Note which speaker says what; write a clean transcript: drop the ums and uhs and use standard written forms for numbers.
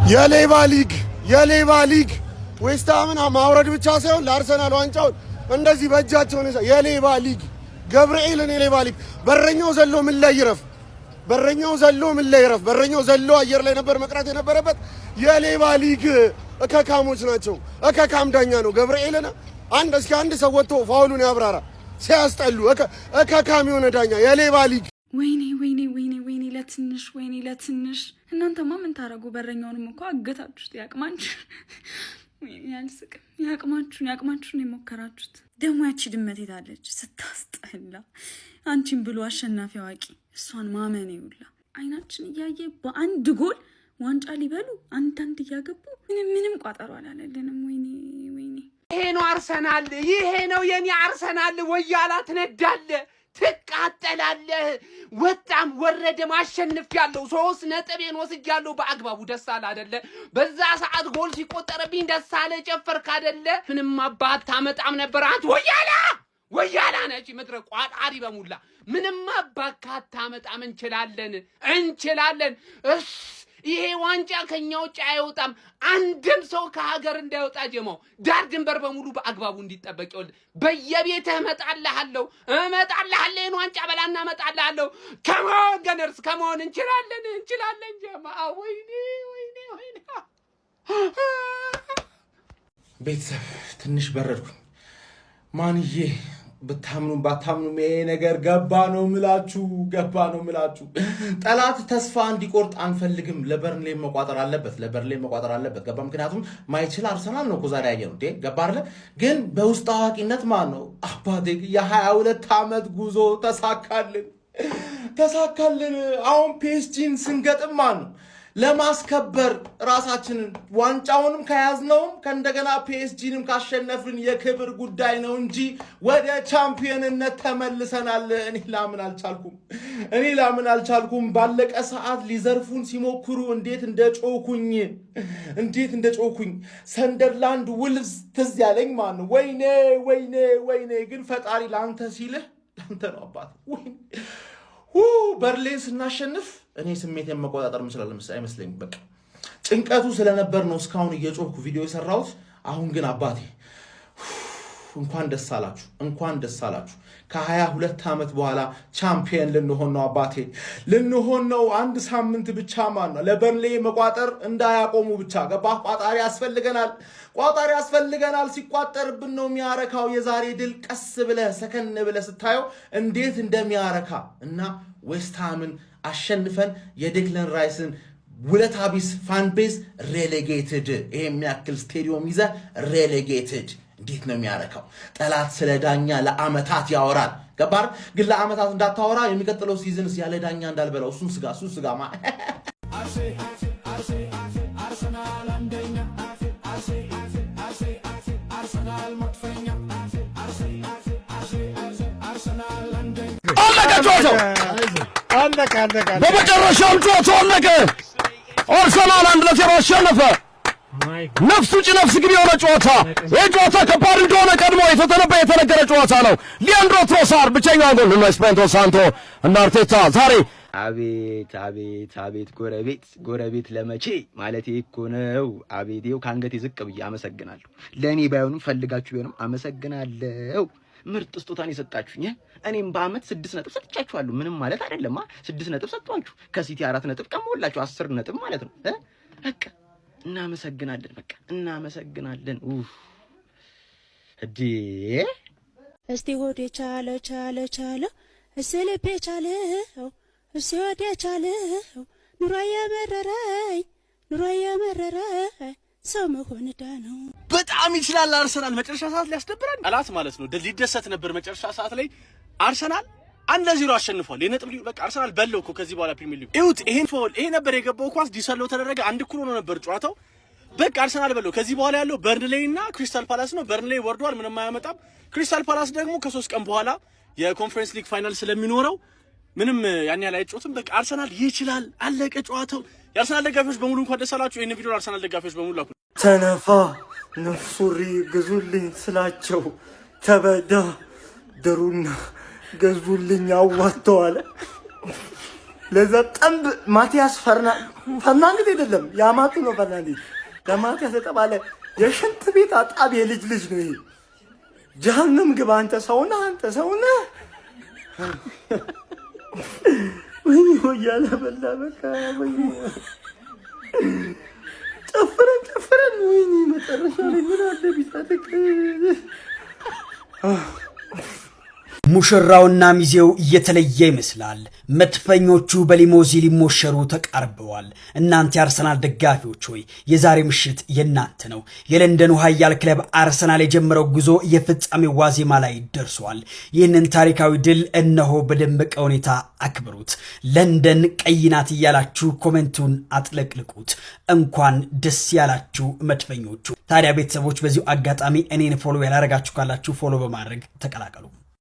Speaker 1: የሌባ ሊግ ዌስትሃምን ማውረድ ብቻ ሳይሆን ለአርሰናል ዋንጫውን እንደዚህ በእጃቸው ነው። የሌባ ሊግ ገብርኤልን የሌባ ሊግ በረኛው ዘሎ ምን ላይ ይረፍ? በረኛው ዘሎ አየር ላይ ነበር መቅረት የነበረበት። የሌባ ሊግ እከካሞች ናቸው። እከካም ዳኛ ነው ገብርኤልን። አንድ ሰው ወጥቶ ፋውሉን ያብራራ። ሲያስጠሉ እከካም የሆነ ዳኛ የሌባ ሊግ።
Speaker 2: ወይኔ ለትንሽ እናንተማ ምን ታረጉ? በረኛውንም እኮ አገታችሁት። ያቅማችሁን የሞከራችሁት። ደግሞ ያቺ ድመት የታለች ስታስጠላ። አንቺን ብሎ አሸናፊ አዋቂ እሷን ማመን ይውላ። አይናችን እያየ በአንድ ጎል ዋንጫ ሊበሉ አንዳንድ እያገቡ ምንም ቋጠሮ አላለልንም። ወይኔ
Speaker 3: ይሄ ነው አርሰናል። ይሄ ነው የኔ አርሰናል። ወያላ ትነዳለህ፣ ትቃጠላለህ። ወጣም ወረደም አሸንፊያለሁ። 3 ነጥቤን ወስጃለሁ በአግባቡ። ደስ አለ አይደለ? በዛ ሰዓት ጎል ሲቆጠርብኝ ደስ አለ። ጨፈርክ አይደለ? ምንም አባት ታመጣም ነበር አንተ ወያላ ነች ምድረ ቋጣሪ በሙላ። ምንም አባካ ታመጣም። እንችላለን። ይሄ ዋንጫ ከኛ ውጭ አይወጣም። አንድም ሰው ከሀገር እንዳይወጣ ጀማው ዳር ድንበር በሙሉ በአግባቡ እንዲጠበቅ ይወል። በየቤትህ እመጣልሃለሁ። ይሄን ዋንጫ በላና እመጣልሃለሁ። ከሞን ገነርስ ከሞን እንችላለን ጀማ። ወይኔ
Speaker 4: ቤተሰብ ትንሽ በረድኩኝ። ማንዬ ብታምኑም ባታምኑም ይሄ ነገር ገባ ነው ምላችሁ። ጠላት ተስፋ እንዲቆርጥ አንፈልግም። ለበርንሌ መቋጠር አለበት ገባ። ምክንያቱም ማይችል አርሰናል ነው እኮ ዛሬ ያየነው እንዴ ገባ አይደለ? ግን በውስጥ አዋቂነት ማን ነው አባቴ የ22 ዓመት ጉዞ ተሳካልን። አሁን ፒኤስጂን ስንገጥም ማን ነው ለማስከበር ራሳችንን ዋንጫውንም ከያዝነውም ከእንደገና ፒኤስጂንም ካሸነፍን የክብር ጉዳይ ነው እንጂ ወደ ቻምፒዮንነት ተመልሰናል። እኔ ላምን አልቻልኩም። ባለቀ ሰዓት ሊዘርፉን ሲሞክሩ እንዴት እንደጮኩኝ ሰንደርላንድ ውልቭስ ትዝ ያለኝ ማን ነው። ወይኔ ግን ፈጣሪ ለአንተ ሲልህ ለአንተ ነው አባት። በርሊን ስናሸንፍ እኔ ስሜቴን መቆጣጠር አይመስለኝም። በቃ ጭንቀቱ ስለነበር ነው እስካሁን እየጮኩ ቪዲዮ የሰራሁት። አሁን ግን አባቴ እንኳን ደስ አላችሁ። ከ22 ዓመት በኋላ ቻምፒየን ልንሆን ነው አባቴ፣ ልንሆን ነው። አንድ ሳምንት ብቻ ማለት ነው ለበርንሌ መቋጠር እንዳያቆሙ ብቻ ገባ። ቋጣሪ ያስፈልገናል። ሲቋጠርብን ነው የሚያረካው። የዛሬ ድል ቀስ ብለህ ሰከን ብለህ ስታየው እንዴት እንደሚያረካ እና ዌስትሃምን አሸንፈን የዴክለን ራይስን ውለታ ቢስ ፋን ቤዝ ሬሌጌትድ፣ ይሄ የሚያክል ስቴዲዮም ይዘ ሬሌጌትድ እንዴት ነው የሚያረካው? ጠላት ስለ ዳኛ ለአመታት ያወራል ገባር። ግን ለአመታት እንዳታወራ የሚቀጥለው ሲዝንስ ያለ ዳኛ እንዳልበላው እሱን ስጋ አርሰናል አንደኛ አርሰናል መጥፈኛ
Speaker 1: አለቀ።
Speaker 5: በመጨረሻም ጨዋታው አለቀ። አርሰናል 1-0 አሸነፈ። ነፍስ ውጭ ነፍስ ግቢ የሆነ ጨዋታ። ይህ ጨዋታ ከባድ እንደሆነ ቀድሞ የተነገረ ጨዋታ ነው። ሊያንድሮ ትሮሳር ብቸኛው ጎል ነው። ኤስፔሪቶ ሳንቶ እና አርቴታ ዛሬ
Speaker 6: አቤት ጎረቤት ለመቼ ማለት እኮ ነው። አቤት ይኸው ከአንገቴ ዝቅ ብዬ አመሰግናለሁ። ለእኔ ባይሆንም ፈልጋችሁ ቢሆንም አመሰግናለሁ። ምርጥ ስጦታን የሰጣችሁኝ። እኔም በአመት 6 ነጥብ ሰጥቻችኋለሁ። ምንም ማለት አይደለም። 6 ነጥብ ሰጥቷችሁ ከሲቲ 4 ነጥብ ቀሞላችሁ 10 ነጥብ ማለት ነው። በቃ እናመሰግናለን።
Speaker 7: እስቲ ሆዴ ቻለ እስልቤ ቻለው እስቲ ሆዴ ቻለው ኑሮ የመረረኝ ሰው መሆን ዕዳ ነው።
Speaker 5: በጣም ይችላል አርሰናል። መጨረሻ ሰዓት ሊያስደብረን ጠላት ማለት ነው ሊደሰት ነበር። መጨረሻ ሰዓት ላይ አርሰናል 1-0 አሸንፏል። የነጥብ በቃ አርሰናል በለው እኮ ከዚህ በኋላ ፕሪሚየር ሊግ እዩት። ይሄ ነበር የገባው ኳስ ዲሰለው ተደረገ። 1-0 ነው ነበር ጨዋታው። በቃ አርሰናል በለው። ከዚህ በኋላ ያለው በርንሌይ እና ክሪስታል ፓላስ ነው። በርንሌይ ወርዷል፣ ምንም አያመጣም። ክሪስታል ፓላስ ደግሞ ከ3 ቀን በኋላ የኮንፈረንስ ሊግ ፋይናል ስለሚኖረው ምንም ያን ያህል አይጮትም። በቃ አርሰናል ይችላል። አለቀ ጨዋታው። የአርሰናል ደጋፊዎች በሙሉ እንኳን ደስ አላችሁ። ይሄን ቪዲዮ አርሰናል ደጋፊዎች በሙሉ ላኩ።
Speaker 8: ተነፋ ነፍሱሪ ግዙልኝ ስላቸው ተበዳደሩና ገዙልኝ አዋጥተዋል። ለዛ ጠንብ ማቲያስ ፈርናንዴዝ አይደለም ያማቱ ነው ፈርናንዴዝ ለማቲያስ የተባለ የሽንት ቤት አጣቢ የልጅ ነው ይሄ። ጀሃነም ግባ አንተ ሰውና ወይ ወያለ በላ በቃ ወይ ጨፍረን ወይኔ መጨረሻ ላይ ምን አለ ቢሳደቅ
Speaker 9: ሙሽራውና ሚዜው እየተለየ ይመስላል። መድፈኞቹ በሊሞዚን ሊሞሸሩ ተቃርበዋል። እናንተ የአርሰናል ደጋፊዎች ሆይ የዛሬ ምሽት የናንተ ነው። የለንደኑ ኃያል ክለብ አርሰናል የጀመረው ጉዞ የፍጻሜ ዋዜማ ላይ ደርሷል። ይህንን ታሪካዊ ድል እነሆ በደመቀ ሁኔታ አክብሩት። ለንደን ቀይ ናት እያላችሁ ኮሜንቱን አጥለቅልቁት። እንኳን ደስ ያላችሁ መድፈኞቹ። ታዲያ ቤተሰቦች በዚሁ አጋጣሚ እኔን ፎሎ ያላረጋችሁ ካላችሁ ፎሎ በማድረግ ተቀላቀሉ።